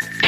Welcome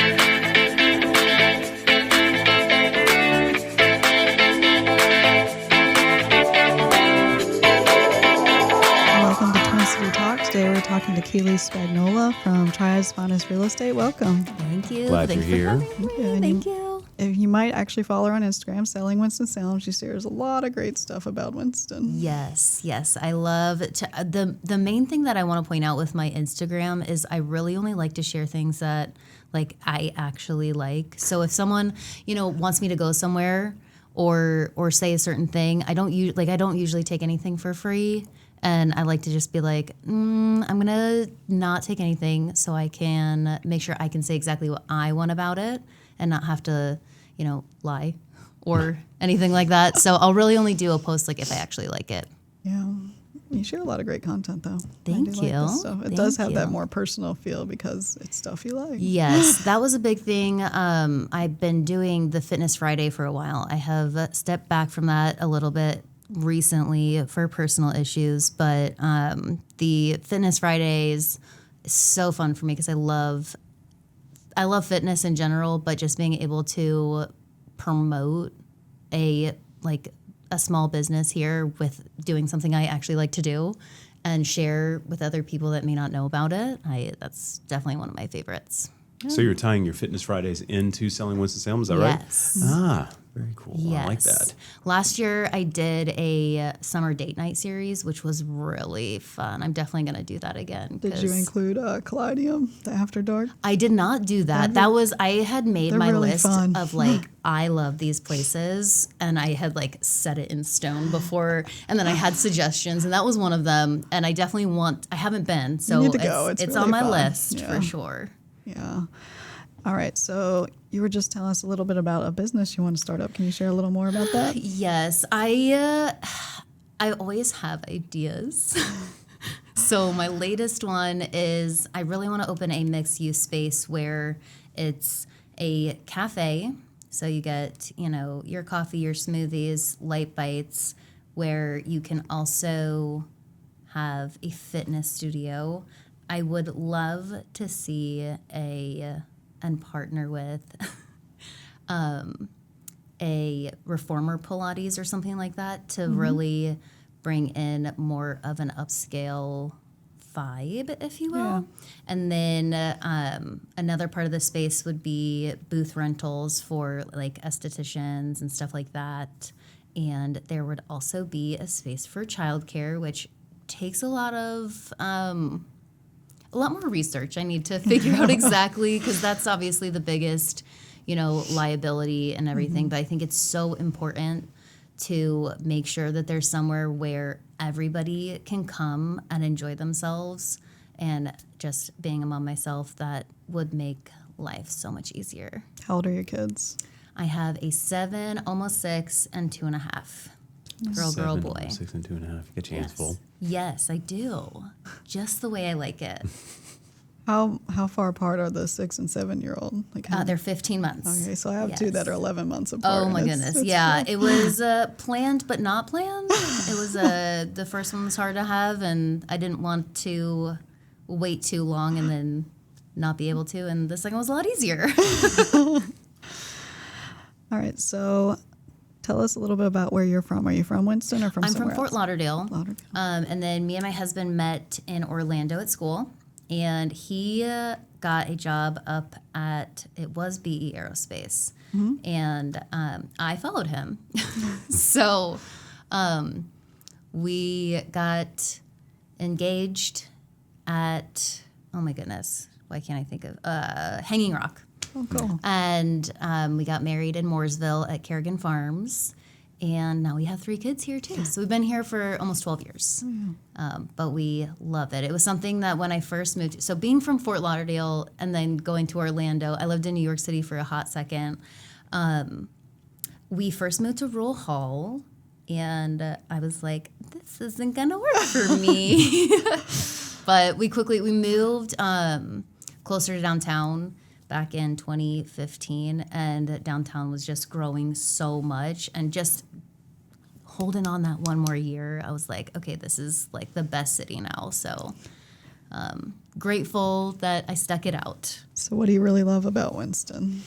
to Twin City Talk. Today we're talking to Keeley Spagnola from Triad's Finest Real Estate. Welcome. Thank you. Glad Thanks you're here. for having me. Thank you. You might actually follow her on Instagram, Selling Winston-Salem. She shares a lot of great stuff about Winston. Yes. I love the main thing that I want to point out with my Instagram is I really only like to share things that like I actually like. So if someone, wants me to go somewhere or say a certain thing, I don't usually take anything for free. And I like to just be like, I'm going to not take anything so I can make sure I can say exactly what I want about it and not have to, lie or anything like that. So I'll really only do a post like if I actually like it. Yeah. You share a lot of great content, though. Thank you. Like this stuff. It does have that more personal feel because it's stuff you like. Yes, that was a big thing. I've been doing the Fitness Friday for a while. I have stepped back from that a little bit recently for personal issues, but the Fitness Fridays is so fun for me because I love fitness in general, but just being able to promote a small business here with doing something I actually like to do and share with other people that may not know about it. That's definitely one of my favorites. So you're tying your Fitness Fridays into Selling Winston-Salem, is that right? Yes. Ah, very cool. Yes. I like that. Last year, I did a summer date night series, which was really fun. I'm definitely going to do that again. Did you include Callidium, the After Dark? I did not do that. I had made my really list fun. Of I love these places, and I had set it in stone before, and then I had suggestions, and that was one of them. And I definitely I haven't been, so you need to go. It's really on my fun. list for sure. Yeah. All right. So you were just telling us a little bit about a business you want to start up. Can you share a little more about that? Yes. I always have ideas. So my latest one is I really want to open a mixed use space where it's a cafe. So you get, your coffee, your smoothies, light bites, where you can also have a fitness studio. I would love to see and partner with a reformer Pilates or something like that to really bring in more of an upscale vibe, if you will. Yeah. And then another part of the space would be booth rentals for estheticians and stuff like that. And there would also be a space for childcare, which takes a lot more research. I need to figure out exactly, because that's obviously the biggest, liability and everything. But I think it's so important to make sure that there's somewhere where everybody can come and enjoy themselves. And just being a mom myself, that would make life so much easier. How old are your kids? I have a 7, almost 6, and 2.5. Girl, boy. 6 and 2.5. You get your hands full. Yes, I do. Just the way I like it. How far apart are the 6 and 7-year-old? They're 15 months. Okay, so I have two that are 11 months apart. Oh my goodness! It was planned but not planned. It was the first one was hard to have, and I didn't want to wait too long and then not be able to. And the second was a lot easier. All right, so tell us a little bit about where you're from. Are you from Winston or from somewhere I'm from Fort else? Lauderdale. And then me and my husband met in Orlando at school, and he got a job up at, it was BE Aerospace, and I followed him. So we got engaged at, oh my goodness, why can't I think of, Hanging Rock. Oh, cool. And we got married in Mooresville at Kerrigan Farms. And now we have 3 kids here, too. So we've been here for almost 12 years. But we love it. It was something that when I first moved, so being from Fort Lauderdale and then going to Orlando, I lived in New York City for a hot second. We first moved to Rural Hall, and I was like, this isn't going to work for me. But we moved closer to downtown back in 2015, and downtown was just growing so much, and just holding on that one more year, I was like, okay, this is like the best city now. So grateful that I stuck it out. So what do you really love about Winston?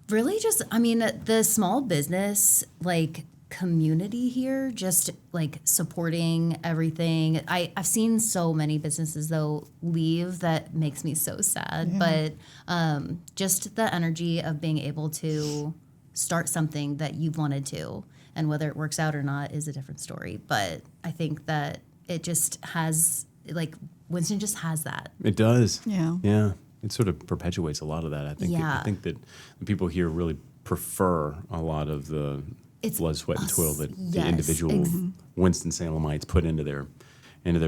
Really just, I mean, the small business, like, community here, just like supporting everything. I've seen so many businesses though leave that makes me so sad. But just the energy of being able to start something that you've wanted to, and whether it works out or not is a different story. But I think that it just has, like, Winston just has that. It does. Yeah. Yeah. It sort of perpetuates a lot of that. I think. Yeah. I think that the people here really prefer a lot of the blood, sweat, and toil that the individual Winston-Salemites put into their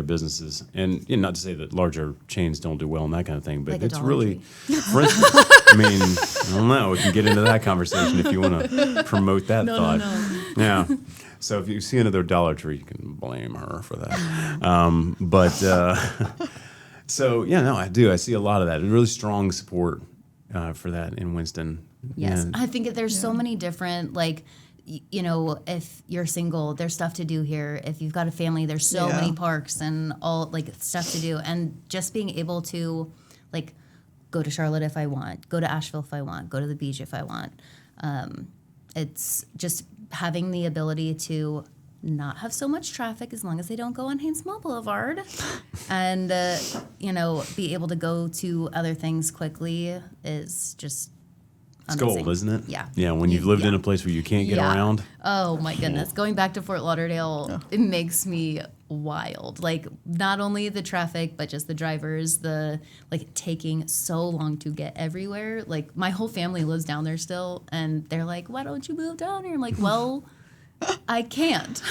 businesses. And not to say that larger chains don't do well and that kind of thing, but Like it's a Dollar really, Tree. for instance, I mean, I don't know. We can get into that conversation if you want to promote that thought. No. Yeah. So if you see another Dollar Tree, you can blame her for that. So yeah, no, I do. I see a lot of that. Really strong support for that in Winston. Yes, And I think there's so many different, like, if you're single, there's stuff to do here. If you've got a family, there's so many parks and all, like, stuff to do. And just being able to, like, go to Charlotte if I want, go to Asheville if I want, go to the beach if I want. It's just having the ability to not have so much traffic as long as they don't go on Haynes Mall Boulevard, and be able to go to other things quickly is just it's amazing. gold, isn't it? Yeah. Yeah, when you've lived in a place where you can't get around. Oh my goodness. Going back to Fort Lauderdale, it makes me wild. Like, not only the traffic, but just the drivers, taking so long to get everywhere. Like, my whole family lives down there still, and they're like, why don't you move down here? I'm like, well, I can't.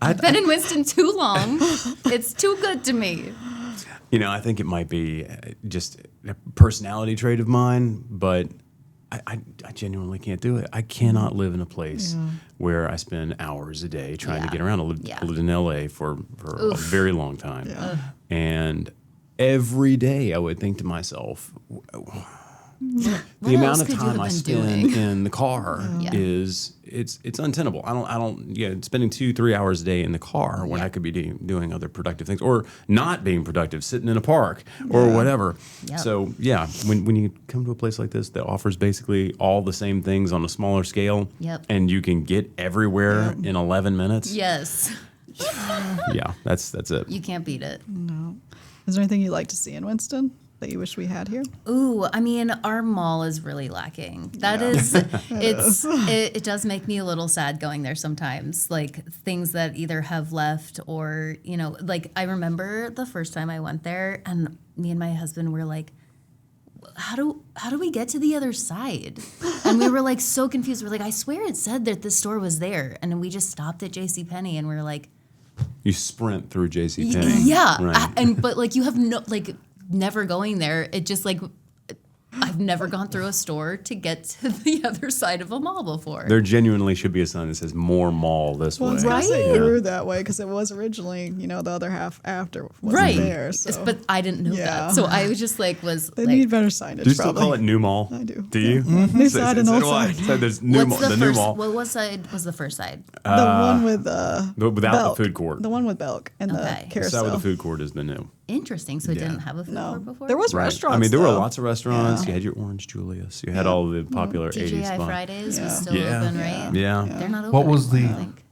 I've been in Winston too long. It's too good to me. I think it might be just a personality trait of mine, but I genuinely can't do it. I cannot live in a place where I spend hours a day trying to get around. I lived in LA for a very long time. Yeah. And every day I would think to myself, the amount of time I spend in the car is it's untenable. I don't spending 2-3 hours a day in the car when I could be doing other productive things, or not being productive, sitting in a park or whatever. Yep. So when you come to a place like this that offers basically all the same things on a smaller scale, and you can get everywhere in 11 minutes. Yes. Yeah, that's it. You can't beat it. No. Is there anything you'd like to see in Winston that you wish we had here? Ooh, I mean, our mall is really lacking. That is, it does make me a little sad going there sometimes. Like, things that either have left or, like, I remember the first time I went there, and me and my husband were like, how do we get to the other side? And we were like so confused. We're like, I swear it said that the store was there. And then we just stopped at JCPenney and we were like, you sprint through JCPenney. Yeah. Right. But like, you have never going there. It just, like, I've never gone through a store to get to the other side of a mall before. There genuinely should be a sign that says more mall this way. Well, it grew that way because it was originally, the other half after wasn't there. So. But I didn't know that. So I was just like, they need better signage. Do you still call it New Mall? I do. Do you? Mm-hmm. New side and old side. So there's New Mall. The New Mall. What side was the first side? The one with without Belk. the food court. The one with Belk and the The carousel. side with the food court is the new. Interesting. So it didn't have a food court before? There was restaurants. I mean, there were though. lots of restaurants. You had your Orange Julius. You had all the popular 80s TGI spots. Fridays was still open, right? Yeah. They're not open What was anymore, I think.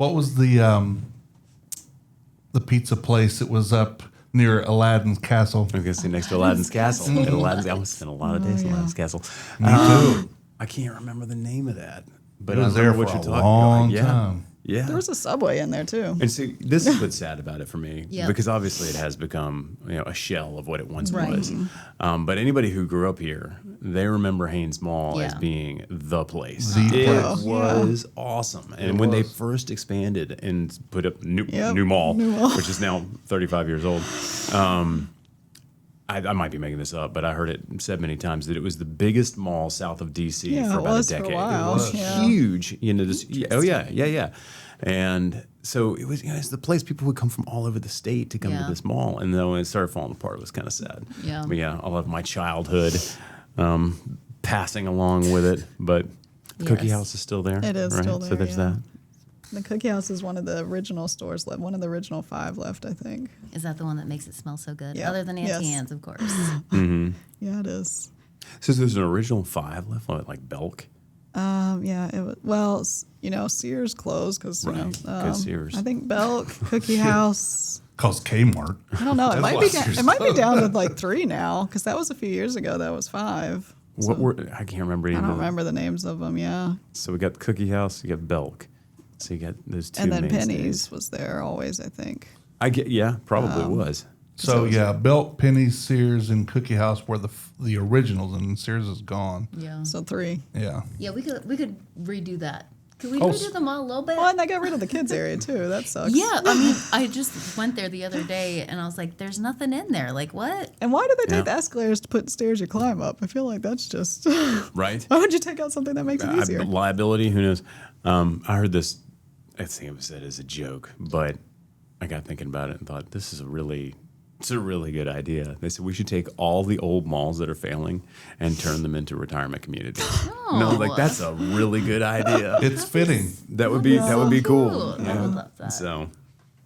the pizza place? It was up near Aladdin's Castle. I was going to say next to Aladdin's Castle. At Aladdin's, I spent a lot of days in Aladdin's Castle. Me too. I can't remember the name of that. But It I was there remember for what a you're long talking about. time. Yeah. There was a Subway in there too. And see, this is what's sad about it for me, Yep. because obviously it has become a shell of what it once Right. was. But anybody who grew up here, they remember Haynes Mall as Yeah. being the place. The It place. was awesome. And when they first expanded and put up New Mall, which is now 35 years old, I might be making this up, but I heard it said many times that it was the biggest mall south of D.C. Yeah, for it about was a for a decade. while. It was Yeah. huge. Yeah. And so it was, it's the place people would come from all over the state to come to Yeah. this mall. And then when it started falling apart, it was kind of sad. Yeah. But yeah, I love my childhood passing along with it. But the Cookie Yes. House is still there. It is right? still So there, there's yeah. that. The Cookie House is one of the original stores left. One of the original 5 left, I think. Is that the one that makes it smell so good? Yep. Other than Auntie Yes. Anne's, of course. Yeah, it is. So there's an original 5 left, like Belk. Yeah, it was, well, Sears closed because, Right, 'cause Sears. I think Belk, Cookie House. Cause Kmart. I don't know. It That's might why be Sears it might be down to like 3 now because that was a few years ago. That was 5. What were I can't remember any I of don't them. remember the names of them. Yeah, So we got Cookie House, you got Belk. So you got those 2 and then mainstays. Penny's was there always. I think. Probably was. So yeah, Belk, Penny's, Sears, and Cookie House were the originals, and Sears is gone. Yeah. So 3. Yeah. Yeah, we could redo that. Could we Oh, redo them all a little bit? Well, and they got rid of the kids area too. That sucks. Yeah, I mean, I just went there the other day and I was like, "There's nothing in there. Like, what?" And why do they take Yeah. the escalators to put stairs you climb up? I feel like that's just. Right? Why would you take out something that makes it easier? Liability, who knows? I heard this, I think it was said as a joke, but I got thinking about it and thought, it's a really good idea. They said we should take all the old malls that are failing and turn them into retirement communities. No, like that's a really good idea. It's fitting. That would be cool. Cute. I would love that. So,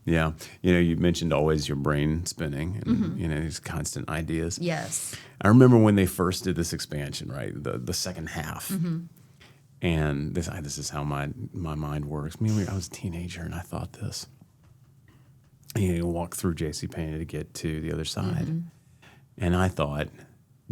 yeah, you mentioned always your brain spinning and these constant ideas. Yes. I remember when they first did this expansion, right? The second half. And this is how my mind works. I was a teenager and I thought this. You walk through JCPenney to get to the other side. And I thought,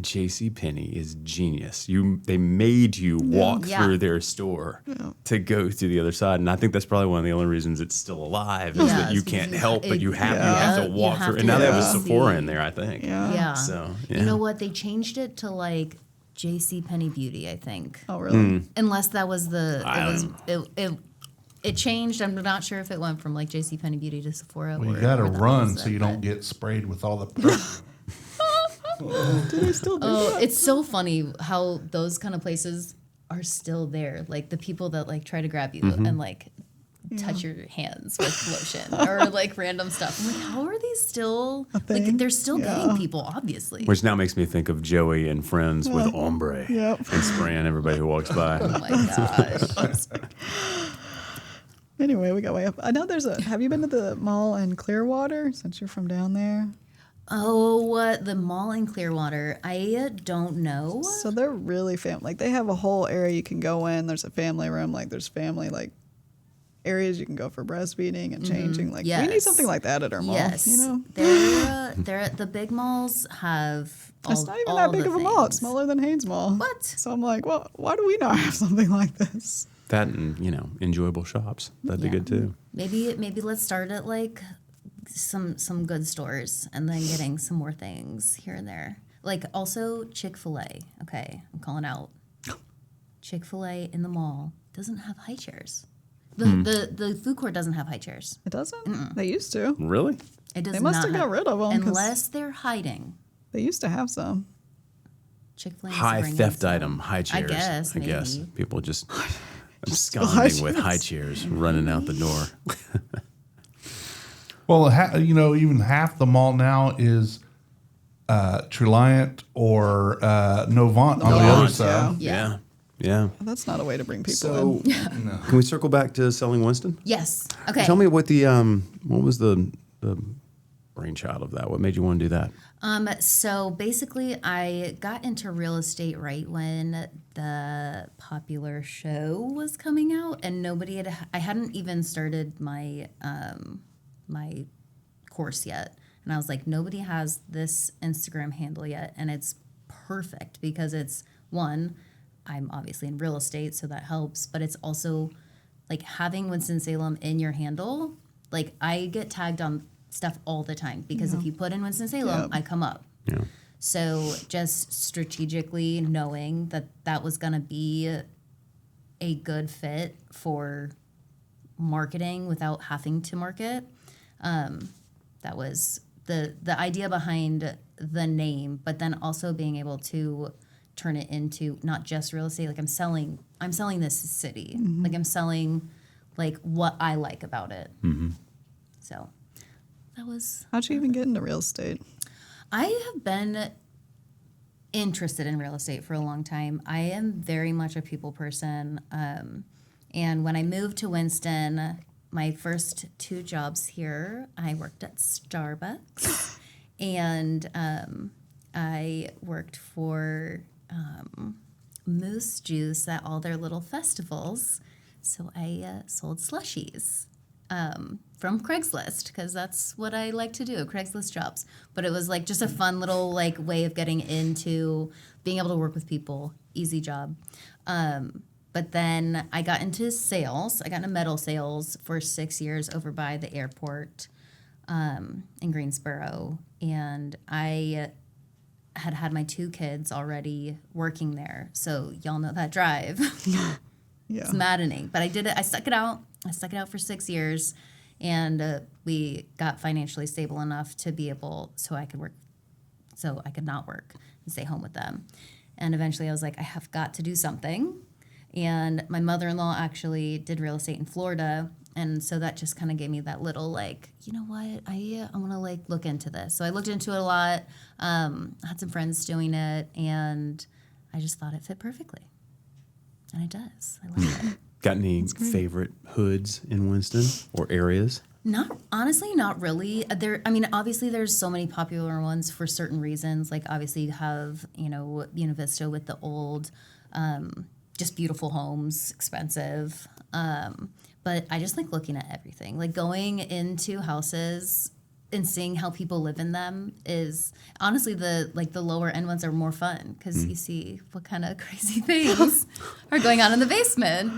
JCPenney is genius. They made you walk Yeah. through their store to go to the other side. And I think that's probably one of the only reasons it's still alive is that Yes, you can't because help but you have to you walk have through. to And now they have a see. Sephora in there, I think. Yeah. Yeah. So, You yeah. know what? They changed it to like JCPenney Beauty, I think. Oh, really? Unless that was I it changed. I'm not sure if it went from like JCPenney Beauty to Sephora. Well, or you got to where that run was so you at, don't but- get sprayed with all the. Do they still do Oh, that? it's so funny how those kind of places are still there. Like the people that like try to grab you and like touch your hands with lotion or like random stuff. I'm like, how are these still like thing? they're still getting people, obviously. Which now makes me think of Joey and Friends with ombre Yep. and spraying everybody who walks by. Oh my gosh. Anyway, we got way up. I know have you been to the mall in Clearwater since you're from down there? Oh, the mall in Clearwater. I don't know. So they're really like they have a whole area you can go in. There's a family room, like there's family areas you can go for breastfeeding and changing. Like we need Yes. something like that at our mall. Yes, You know, they're at the big malls have. All, it's not even all that big the of a mall. It's things. smaller than Haynes Mall. What? So I'm like, well, why do we not have something like this? That and, enjoyable shops. That'd be Yeah. good too. Maybe let's start at like some good stores and then getting some more things here and there. Like also Chick-fil-A. Okay, I'm calling out. Chick-fil-A in the mall doesn't have high chairs. The food court doesn't have high chairs. It doesn't. They used to. Really? It does They must not have got rid of 'em 'cause- unless they're hiding. They used to have some. Chick-fil-A High bring theft some. item, high chairs. I guess, People just high absconding with chairs. high chairs running out the door. Well, even half the mall now is Treliant or Novant on the other Novant, side. Yeah. Yeah. That's not a way to bring people So, in. can we circle back to selling Winston? Yes. Okay. Tell me what what was the brainchild of that? What made you want to do that? So basically, I got into real estate right when the popular show was coming out, and I hadn't even started my my course yet, and I was like, nobody has this Instagram handle yet, and it's perfect because it's one, I'm obviously in real estate, so that helps, but it's also like having Winston-Salem in your handle. Like I get tagged on stuff all the time because if you put in Winston-Salem, Yep. I come up. Yeah. So just strategically knowing that that was going to be a good fit for marketing without having to market. That was the idea behind the name, but then also being able to turn it into not just real estate. Like I'm selling this city. Like I'm selling like what I like about it. So that was. How'd you even get into real estate? I have been interested in real estate for a long time. I am very much a people person, And when I moved to Winston, my first 2 jobs here, I worked at Starbucks, and I worked for Moose Juice at all their little festivals. So I sold slushies from Craigslist, because that's what I like to do, Craigslist jobs. But it was like just a fun little like way of getting into being able to work with people. Easy job. But then I got into sales. I got into metal sales for 6 years over by the airport in Greensboro. And I had my 2 kids already working there. So y'all know that drive. Yeah. It's maddening. But I did it. I stuck it out. I stuck it out for 6 years. And we got financially stable enough to be able, so I could not work and stay home with them. And eventually I was like, I have got to do something. And my mother-in-law actually did real estate in Florida. And so that just kind of gave me that little like, you know what, I want to like look into this. So I looked into it a lot, had some friends doing it, and I just thought it fit perfectly. And it does. I love it. Got any favorite hoods in Winston or areas? Not really. Obviously there's so many popular ones for certain reasons. Like obviously you have, Buena Vista with the old, just beautiful homes, expensive. But I just like looking at everything. Like going into houses and seeing how people live in them is honestly the lower end ones are more fun, because you see what kind of crazy things are going on in the basement.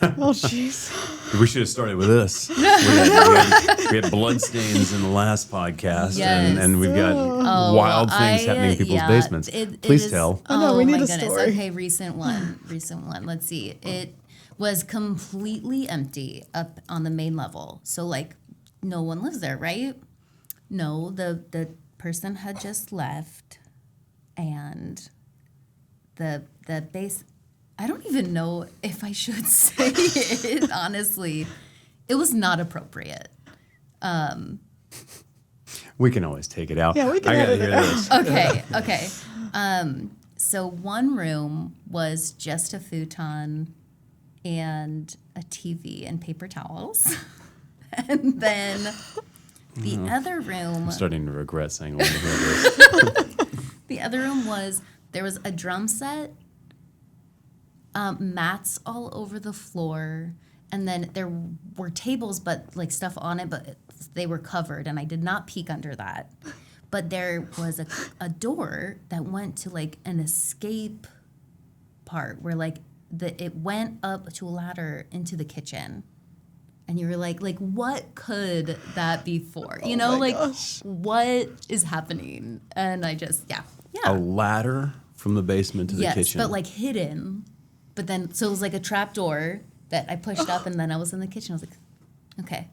Oh, jeez. We should have started with this. We had blood stains in the last podcast, Yes. and we've got wild things happening in people's basements. Please tell. I know, we need my a goodness. story. Okay, recent one. Let's see. It was completely empty up on the main level. So like no one lives there, right? No, the person had just left, and the base, I don't even know if I should say it, honestly. It was not appropriate. We can always take it out. Yeah, we can I gotta edit it hear out. this. Okay. So one room was just a futon and a TV and paper towels. And then the other room... I'm starting to regret saying I want to hear this. The other room there was a drum set, mats all over the floor, and then there were tables, but like stuff on it, but they were covered, and I did not peek under that. But there was a door that went to like an escape part where like it went up to a ladder into the kitchen. And you were like, what could that be for? You know, like, gosh. what is happening? And I just, yeah. A ladder from the basement to the kitchen. Yes, but like hidden. But then, so it was like a trap door that I pushed up, and then I was in the kitchen. I was like, okay.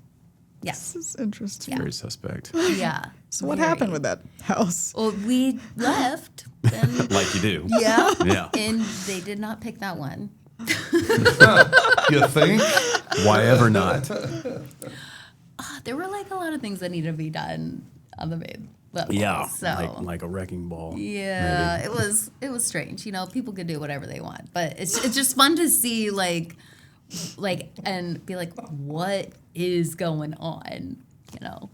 Yeah. This is interesting. Very suspect. Yeah. So what happened with that house? Well, we left. And, Like you do. yeah. Yeah. And they did not pick that one. You think? Why ever not? There were like a lot of things that needed to be done on the main level. Yeah. So. Like a wrecking ball. Yeah, maybe. it was strange. You know, people could do whatever they want, but it's just fun to see like and be like, what is going on? You know,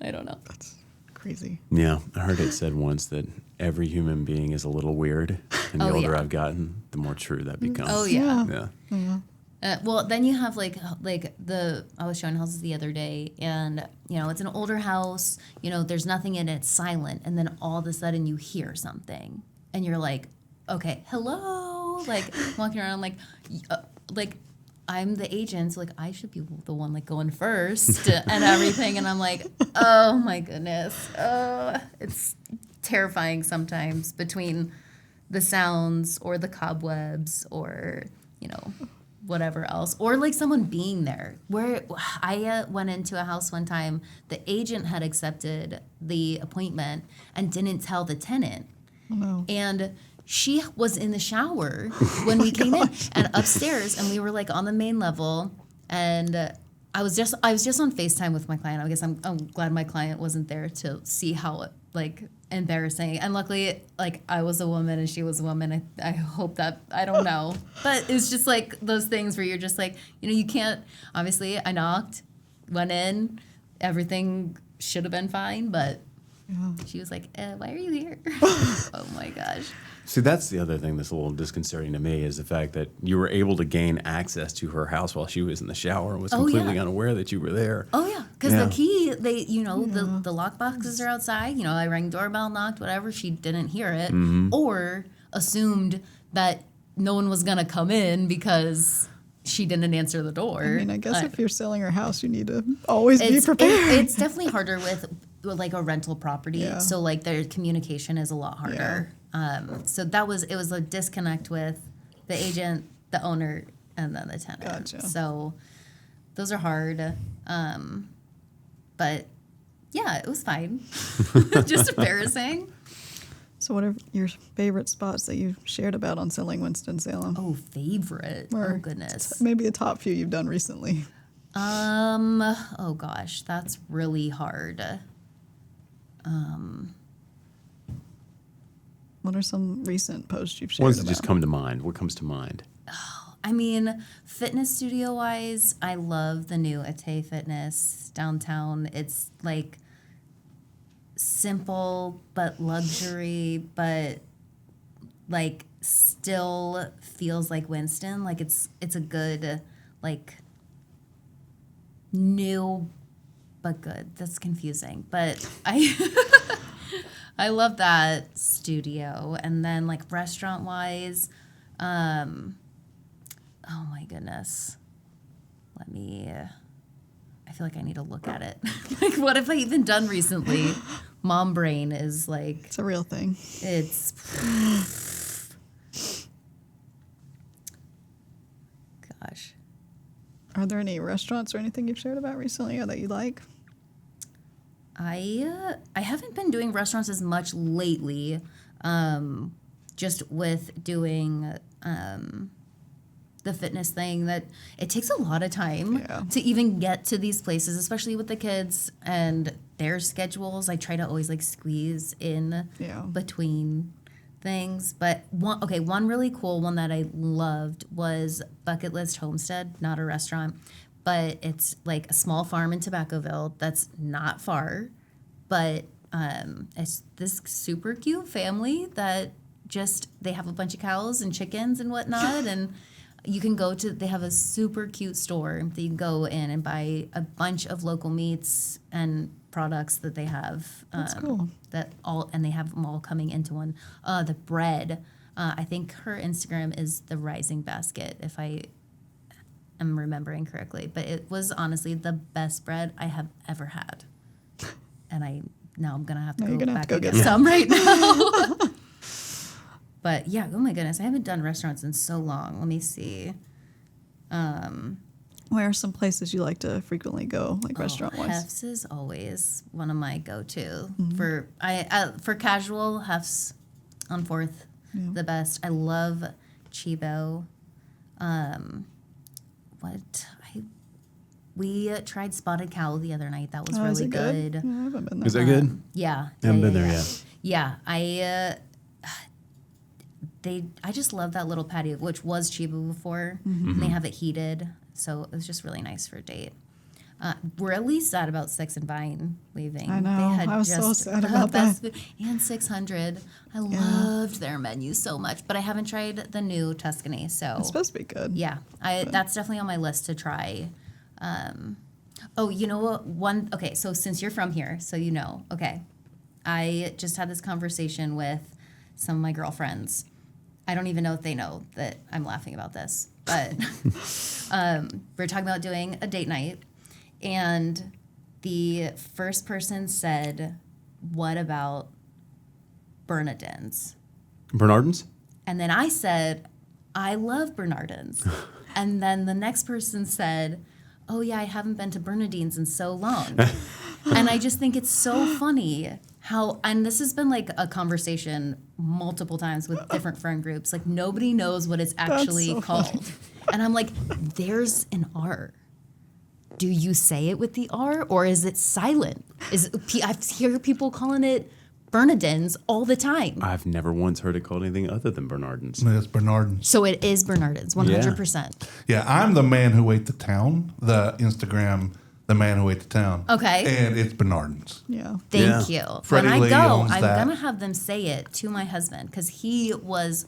I don't know. That's crazy. Yeah. I heard it said once that every human being is a little weird. And the Oh, older yeah. I've gotten, the more true that becomes. Oh yeah. Yeah. Well, then you have like I was showing houses the other day, and it's an older house. There's nothing in it, it's silent, and then all of a sudden you hear something, and you're like, okay, hello, like walking around like I'm the agent, so like I should be the one like going first and everything, and I'm like, oh my goodness, it's terrifying sometimes between the sounds or the cobwebs or whatever else, or like someone being there. Where I went into a house one time, the agent had accepted the appointment and didn't tell the tenant. Oh, no. And she was in the shower when we came in and upstairs, and we were like on the main level, and I was just on FaceTime with my client. I guess I'm glad my client wasn't there to see how embarrassing. And luckily, like, I was a woman and she was a woman. I hope that, I don't know. But it's just like those things where you're just like, you know, you can't, obviously I knocked, went in, everything should have been fine, but she was like, why are you here? Oh my gosh. See, that's the other thing that's a little disconcerting to me is the fact that you were able to gain access to her house while she was in the shower and was completely unaware that you were there. Oh, yeah. Because the key, the lock boxes are outside. You know, I rang doorbell, knocked, whatever. She didn't hear it or assumed that no one was going to come in because she didn't answer the door. I mean, I guess if you're selling her house, you need to always be prepared. It's definitely harder with like a rental property. Yeah. So like their communication is a lot harder. Yeah. So it was a disconnect with the agent, the owner, and then the tenant. Gotcha. So those are hard. But yeah, it was fine. Just embarrassing. So what are your favorite spots that you've shared about on selling Winston-Salem? Oh, favorite. Or oh goodness. Maybe the top few you've done recently. Oh gosh, that's really hard. What are some recent posts you've shared What does it about? just come to mind? What comes to mind? I mean, fitness studio wise, I love the new Ate Fitness downtown. It's like simple but luxury, but like still feels like Winston. Like it's a good, like new but good. That's confusing. But I love that studio. And then like restaurant wise, oh my goodness. I feel like I need to look at it. Like, what have I even done recently? Mom brain is like... It's a real thing. It's... Gosh. Are there any restaurants or anything you've shared about recently or that you like? I haven't been doing restaurants as much lately, just with doing the fitness thing, that it takes a lot of time to even get to these places, especially with the kids and their schedules. I try to always like squeeze in between things. But one really cool one that I loved was Bucket List Homestead, not a restaurant, but it's like a small farm in Tobaccoville that's not far, but it's this super cute family that just, they have a bunch of cows and chickens and whatnot, and you can they have a super cute store that you can go in and buy a bunch of local meats and products that they have. That's cool. And they have them all coming into one. The bread, I think her Instagram is The Rising Basket, if I am remembering correctly, but it was honestly the best bread I have ever had. And now I'm gonna have to go back and get some right now. But yeah, oh my goodness, I haven't done restaurants in so long. Let me see. Where are some places you like to frequently go, like restaurant-wise? Hef's is always one of my go-to. For casual, Hef's on 4th, the best. I love Chibo. We tried Spotted Cow the other night. That was really good. Yeah, I haven't been there. Is that good? Yeah. I haven't been there yet. Yeah, I just love that little patio, which was Chiba before. And they have it heated, so it was just really nice for a date. We're at least sad about Six and Vine leaving. I know. I was so sad about that. And 600. I loved their menu so much, but I haven't tried the new Tuscany. So it's supposed to be good. Yeah, that's definitely on my list to try. Oh, you know what? Okay, so since you're from here, so you know. Okay, I just had this conversation with some of my girlfriends. I don't even know if they know that I'm laughing about this, but we're talking about doing a date night, and the first person said, "What about Bernardin's?" Bernardin's? And then I said, "I love Bernardin's." And then the next person said, "Oh yeah, I haven't been to Bernardine's in so long." And I just think it's so funny how, and this has been like a conversation multiple times with different friend groups, like nobody knows what it's actually called. Funny. And I'm like, there's an R. Do you say it with the R or is it silent? I hear people calling it Bernardins all the time. I've never once heard it called anything other than Bernardins. It's Bernardins. So it is Bernardins, 100%. Yeah, I'm the man who ate the town. The Instagram, the man who ate the town. Okay. And it's Bernardins. Yeah. Thank you. Freddie when I Lee go, owns I'm that. going to have them say it to my husband because he was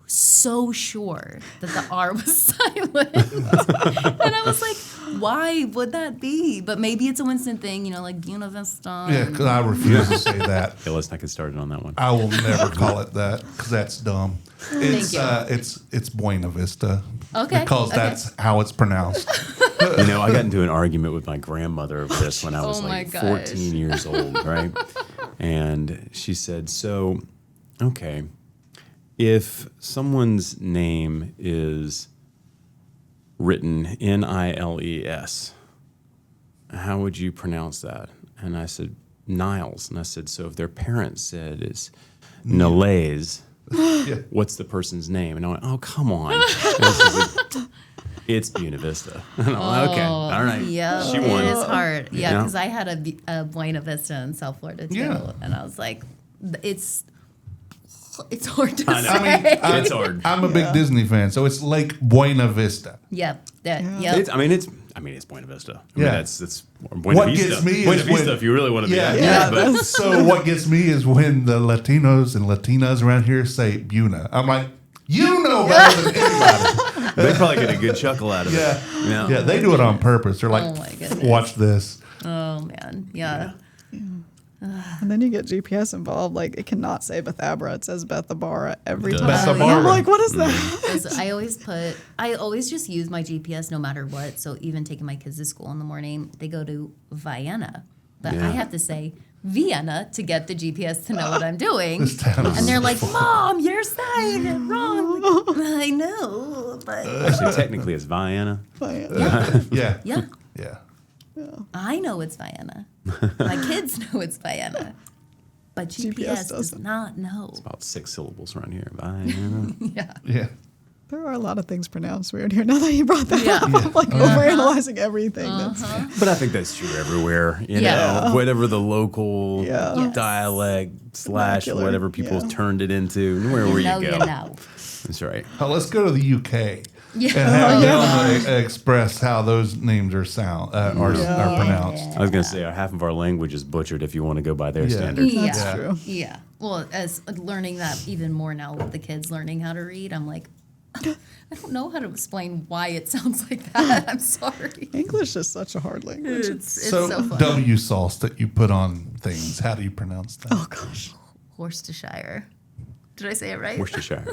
so sure that the R was silent. And I was like, why would that be? But maybe it's a Winston thing, like Buena Vista. Yeah, because I refuse to say that. Okay, let's not get started on that one. I will never call it that because that's dumb. It's you. It's Buena Vista. Okay, Because okay. that's how it's pronounced. I got into an argument with my grandmother over this when I was Oh my like gosh. 14 years old, right? And she said, so, okay, if someone's name is written Niles, how would you pronounce that? And I said, Niles. And I said, so if their parents said it's Niles, Yeah. what's the person's name? And I went, oh, come on. And she said, it's Buena Vista. And I'm like, okay, all right. Yeah, She won. it is hard. Yeah, Yeah. because I had a Buena Vista in South Florida too, Yeah. and I was like, it's hard to I know. say. It's hard. I'm a big Disney fan, so it's Lake Buena Vista. Yep. Yeah. Yep. It's Buena Vista. Yeah. That's Buena What Vista. gets me Buena is Vista when- if you really want to be Yeah, accurate, yeah. but So what gets me is when the Latinos and Latinas around here say Buena. I'm like, you know better than anybody. they probably get a good chuckle out of Yeah. it. Yeah. Yeah, they do it on purpose. They're like, Oh my goodness. watch this. Oh man. Yeah. And then you get GPS involved. Like, it cannot say Bethabara. It says Bethabara every Does. time. Bethabara. I'm like, what is that? So I always just use my GPS no matter what. So even taking my kids to school in the morning, they go to Vienna, but Yeah. I have to say Vienna to get the GPS to know what I'm doing. This town is And they're like, Mom, you're saying it wrong. Like, I know, but Actually, technically, it's Vienna. Yeah. yeah, Yeah. I know it's Vienna. My kids know it's Vienna. But GPS does doesn't. not know. About 6 syllables around here. Vienna. Yeah. Yeah. There are a lot of things pronounced weird here. Now that you brought that Yeah. up, I'm like overanalyzing everything. That's But I think that's true everywhere. You Yeah. know, whatever the local Yeah. Yes. dialect / Vernacular, whatever people yeah. turned it into. Where You know, you go. you know. That's right. Oh, let's go to the UK Yeah. and have them express how those names are are pronounced. I was going to say, half of our language is butchered if you want to go by their Yeah. standards. Yeah. Yeah. true. Yeah. Well, as learning that even more now with the kids learning how to read, I'm like, I don't know how to explain why it sounds like that. I'm sorry. English is such a hard language. It's So, so fun. W sauce that you put on things, how do you pronounce that? Oh gosh. Worcestershire. Did I say it right? Worcestershire.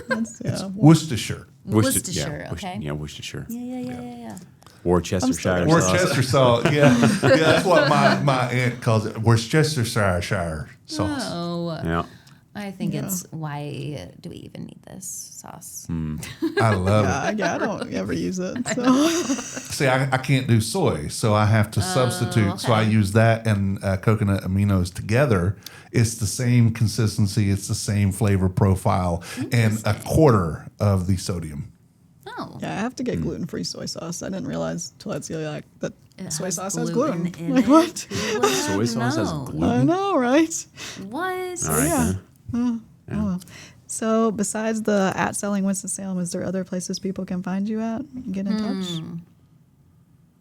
Yeah. Worcestershire. Worcestershire, yeah, okay. Yeah, Worcestershire. Yeah. Worcestershire sauce. Worcester sauce. Yeah. Yeah, that's what my aunt calls it. Worcestershire sauce. Oh, Yeah. I think it's why do we even need this sauce? I love it. Yeah, I don't ever use it. So. See, I can't do soy, so I have to substitute. So I okay. use that and coconut aminos together. It's the same consistency. It's the same flavor profile and a quarter of the sodium. Oh, Yeah, I have to get gluten-free soy sauce. I didn't realize till I had celiac that it soy has sauce has gluten. in Like it. what? Who would Soy have sauce has known? gluten. I know, right? What? All right, Yeah. then. So besides the @selling Winston-Salem, is there other places people can find you at and get in touch?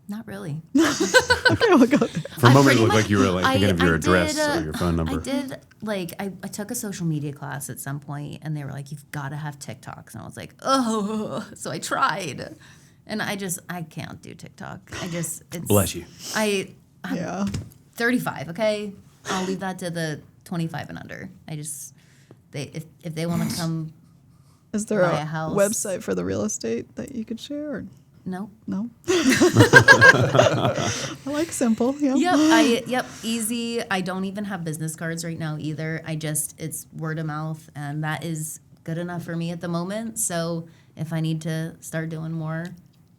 Not really. Okay, we'll go there. For a I moment, pretty it looked much- like you were like thinking of your I address did, or your phone number. I did, like, I took a social media class at some point, and they were like, you've got to have TikToks. And I was like, oh. So I tried. And I can't do TikTok. It's. Bless you. I'm Yeah. 35, okay? I'll leave that to the 25 and under. If they want to come, Is there Buy a a house. website for the real estate that you could share? Or no. no? I like simple. Yeah. Yep, easy. I don't even have business cards right now either. It's word of mouth, and that is good enough for me at the moment. So if I need to start doing more,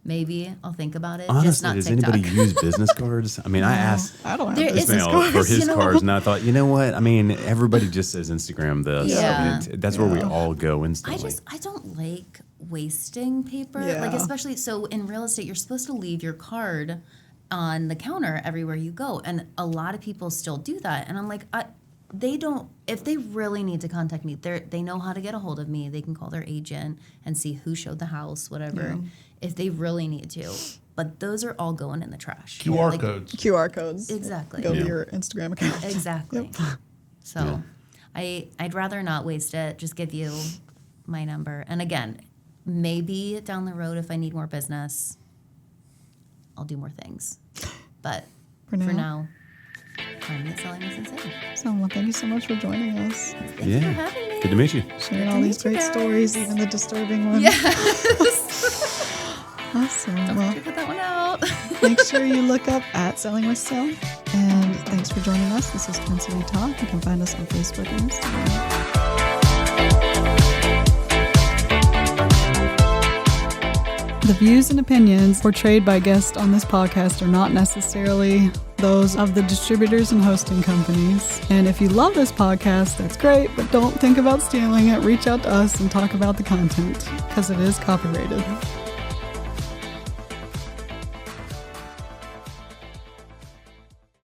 maybe I'll think about it. just Honestly, not does TikTok. anybody use business cards? I mean, I asked I don't have There is business Ismail cards. for his you know. cards, and I thought, you know what? I mean, everybody just says Instagram this. Yeah. I mean, that's where we all go instantly. I don't like wasting paper. Yeah. Like especially so in real estate, you're supposed to leave your card on the counter everywhere you go, and a lot of people still do that. And I'm like, they don't, if they really need to contact me, they know how to get a hold of me. They can call their agent and see who showed the house, whatever, if they really need to. But those are all going in the trash. QR codes. QR codes. Exactly. Go to your Instagram account. Exactly. So I'd rather not waste it. Just give you my number. And again, maybe down the road, if I need more business, I'll do more things. But for now I'm at Selling Winston-Salem. So, well, thank you so much for joining us. Thank you for having me. Good to meet you. Sharing all these great stories, even the disturbing ones. Yes. Awesome. Well, Put that one out. make sure you look up at Selling with Salem. And thanks for joining us. This is Quincy We Talk. You can find us on Facebook and Instagram. The views and opinions portrayed by guests on this podcast are not necessarily those of the distributors and hosting companies. And if you love this podcast, that's great, but don't think about stealing it. Reach out to us and talk about the content because it is copyrighted.